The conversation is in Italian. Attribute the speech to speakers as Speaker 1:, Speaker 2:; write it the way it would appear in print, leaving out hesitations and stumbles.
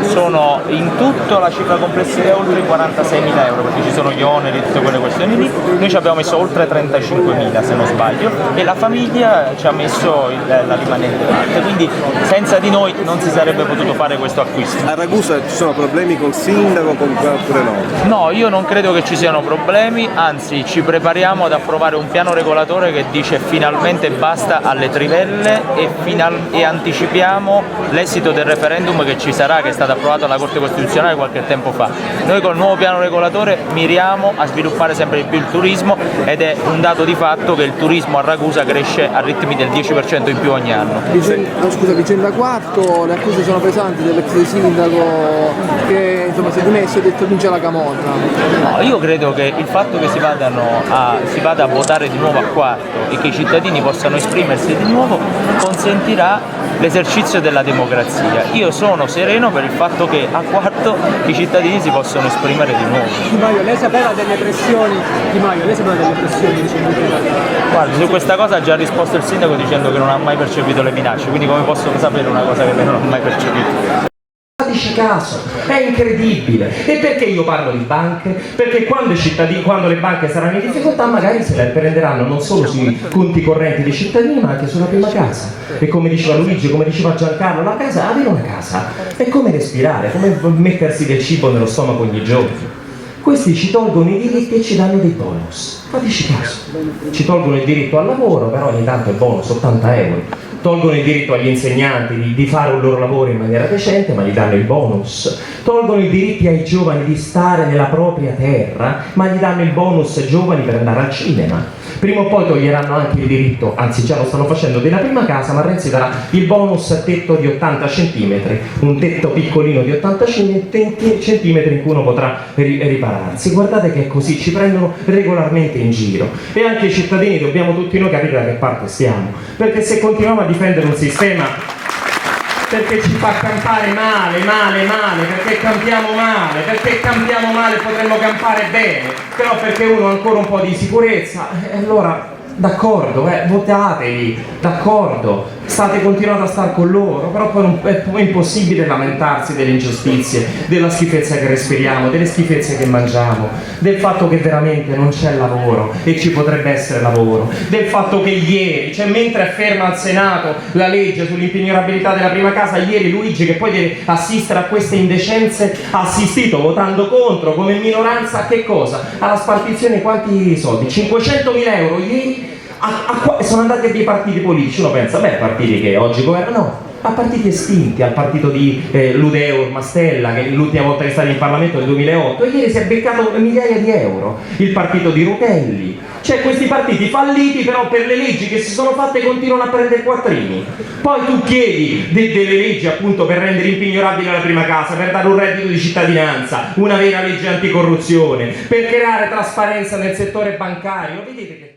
Speaker 1: Sono in tutto la cifra complessiva è oltre i 46.000 euro, perché ci sono gli oneri e tutte quelle questioni lì. Noi ci abbiamo messo oltre 35.000 se non sbaglio, e la famiglia ci ha messo la rimanente parte, quindi senza di noi non si sarebbe potuto fare questo acquisto.
Speaker 2: A Ragusa ci sono problemi col sindaco oppure no?
Speaker 1: No, io non credo che ci siano problemi, anzi ci prepariamo ad approvare un piano regolatore che dice finalmente basta alle trivelle e anticipiamo l'esito del referendum che ci sarà, che è stato approvato dalla Corte Costituzionale qualche tempo fa. Noi col nuovo piano regolatore miriamo a sviluppare sempre di più il turismo, ed è un dato di fatto che il turismo a Ragusa cresce a ritmi del 10% in più ogni anno.
Speaker 3: Vicenda Quarto, le accuse sono pesanti dell'ex sindaco che insomma si è dimesso e ha detto vince la camorra.
Speaker 1: No, io credo che il fatto che si vada a votare di nuovo a Quarto e che i cittadini possano esprimersi di nuovo consentirà l'esercizio della democrazia. Io sono sereno per il fatto che a Quarto i cittadini si possono esprimere di nuovo.
Speaker 4: Di Maio, lei sapeva delle pressioni? Di Maio, lei sapeva delle pressioni ricevute?
Speaker 1: Guarda, su questa cosa ha già risposto il sindaco dicendo che non ha mai percepito le minacce, quindi come posso sapere una cosa che non ho mai percepito?
Speaker 5: Fateci caso, è incredibile. E perché io parlo di banche? Perché quando le banche saranno in difficoltà magari se le prenderanno non solo sui conti correnti dei cittadini ma anche sulla prima casa. E come diceva Luigi, come diceva Giancarlo, la casa, avere una casa è come respirare, come mettersi del cibo nello stomaco ogni giorno. Questi ci tolgono i diritti e ci danno dei bonus. Fateci caso, ci tolgono il diritto al lavoro, però ogni tanto è bonus 80 euro. Tolgono il diritto agli insegnanti di fare un loro lavoro in maniera decente, ma gli danno il bonus. Tolgono i diritti ai giovani di stare nella propria terra, ma gli danno il bonus giovani per andare al cinema. Prima o poi toglieranno anche il diritto, anzi già lo stanno facendo, della prima casa, ma Renzi darà il bonus a tetto di 80 cm, un tetto piccolino di 80 cm in cui uno potrà ripararsi. Guardate che è così, ci prendono regolarmente in giro. E anche i cittadini dobbiamo tutti noi capire da che parte stiamo, perché se continuiamo a difendere un sistema perché ci fa campare male, perché campiamo male potremmo campare bene, però perché uno ha ancora un po' di sicurezza, allora d'accordo, votateli, d'accordo, continuate a stare con loro, però poi è impossibile lamentarsi delle ingiustizie, della schifezza che respiriamo, delle schifezze che mangiamo, del fatto che veramente non c'è lavoro e ci potrebbe essere lavoro, del fatto che ieri, cioè mentre è ferma al Senato la legge sull'impignorabilità della prima casa, ieri Luigi, che poi deve assistere a queste indecenze, ha assistito votando contro come minoranza a che cosa? Alla spartizione quanti soldi? 500.000 euro ieri sono andati a dei partiti politici. Uno pensa, beh, partiti che oggi governano, no, a partiti estinti, al partito di Ludeo Mastella, che l'ultima volta che è stato in Parlamento nel 2008, e ieri si è beccato migliaia di euro, il partito di Rutelli, cioè questi partiti falliti però per le leggi che si sono fatte continuano a prendere quattrini. Poi tu chiedi delle leggi appunto per rendere impignorabile la prima casa, per dare un reddito di cittadinanza, una vera legge anticorruzione, per creare trasparenza nel settore bancario. Lo vedete che